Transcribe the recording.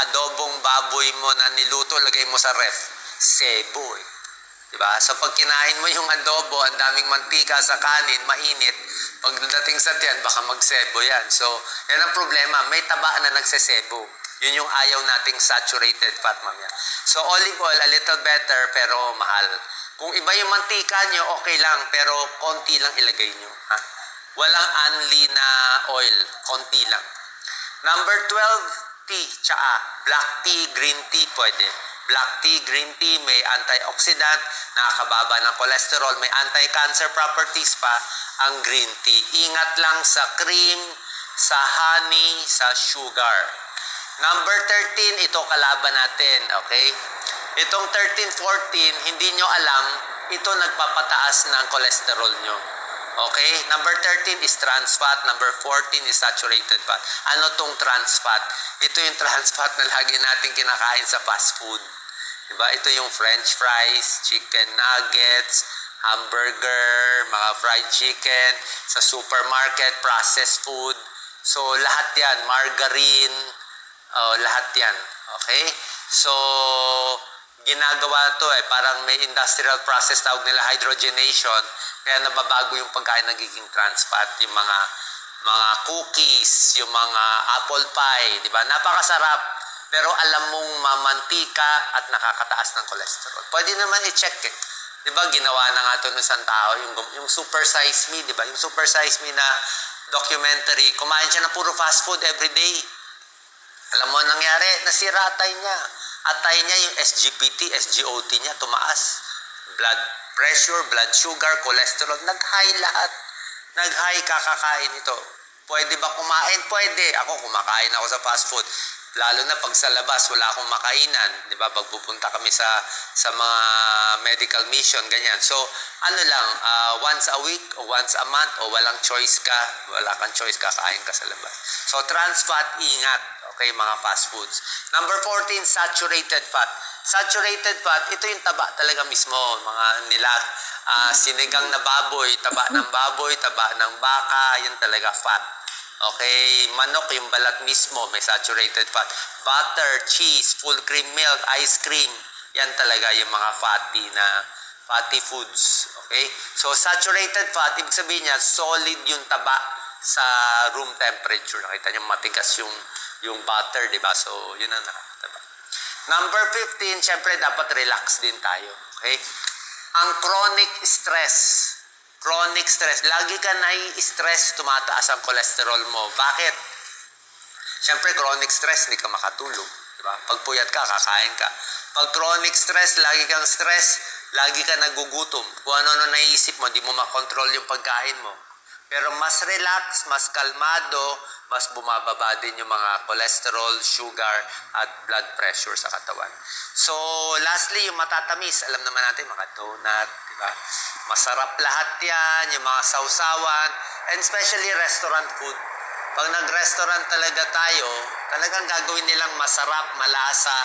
adobong baboy mo na niluto, lagay mo sa ref. Sebo eh. Diba? So pag kinain mo yung adobo, ang daming mantika sa kanin, mainit, pagdating sa tiyan, baka magsebo yan. So, yan ang problema. May taba na nagsesebo. Yun yung ayaw nating saturated fat, mamaya. So, olive oil, a little better, pero mahal. Kung iba yung mantika nyo, okay lang, pero konti lang ilagay nyo. Ha? Walang unli na oil, konti lang. Number 12, tea, tsaa. Black tea, green tea, pwede. Black tea, green tea, may antioxidant, nakakababa ng cholesterol, may anti-cancer properties pa ang green tea. Ingat lang sa cream, sa honey, sa sugar. Number 13, ito kalaban natin, okay? Itong 13, 14, hindi nyo alam, ito nagpapataas ng cholesterol nyo. Okay? Number 13 is trans fat. Number 14 is saturated fat. Ano tong trans fat? Ito yung trans fat na lagi natin kinakain sa fast food. Diba? Ito yung french fries, chicken nuggets, hamburger, mga fried chicken, sa supermarket, processed food. So, lahat yan. Margarine, lahat yan. Okay? So, ginagawa to parang may industrial process, tawag nila hydrogenation, kaya nababago yung pagkain, nagiging trans fat, yung mga cookies, yung mga apple pie, di ba? Napakasarap, pero alam mong mamantika at nakakataas ng cholesterol. Pwede naman i-check eh. Di ba, ginawa na nga ito ng isang tao, yung Super Size Me, di ba? Yung Super Size Me na documentary, kumain siya ng puro fast food every day. Alam mo nangyari, nasira atay niya. Atay niya yung SGPT, SGOT niya, tumaas. Blood pressure, blood sugar, cholesterol, nag-high lahat. Nag-high kakakain ito. Pwede ba kumain? Pwede. Ako, kumakain ako sa fast food. Lalo na pag sa labas, wala akong makainan. Di ba? Pag pupunta kami sa mga medical mission, ganyan. So, ano lang, once a week o once a month o walang choice ka, wala kang choice, kakain ka sa labas. So, trans fat, ingat. Okay, mga fast foods. Number 14, saturated fat. Saturated fat, ito yung taba talaga mismo. Mga sinigang na baboy, taba ng baboy, taba ng baka, yun talaga fat. Okay, manok, yung balat mismo, may saturated fat. Butter, cheese, full cream milk, ice cream, yan talaga yung mga fatty foods. Okay? So, saturated fat, ibig sabihin niya, solid yung taba sa room temperature. Nakita niyo, matigas yung butter, di ba? So, yun ang nakakataba. Number 15, syempre, dapat relax din tayo. Okay? Ang chronic stress. Chronic stress. Lagi ka nai-stress, tumataas ang cholesterol mo. Bakit? Siyempre, chronic stress, hindi ka makatulog. Diba? Pag puyat ka, kakain ka. Pag chronic stress, lagi kang stress, lagi ka nagugutom. Kung ano naiisip mo, di mo makontrol yung pagkain mo. Pero mas relax, mas kalmado, mas bumababa din yung mga cholesterol, sugar, at blood pressure sa katawan. So, lastly, yung matatamis. Alam naman natin, mga donut, diba? Masarap lahat yan, yung mga sausawan, and especially restaurant food. Pag nag-restaurant talaga tayo, talagang gagawin nilang masarap, malasa,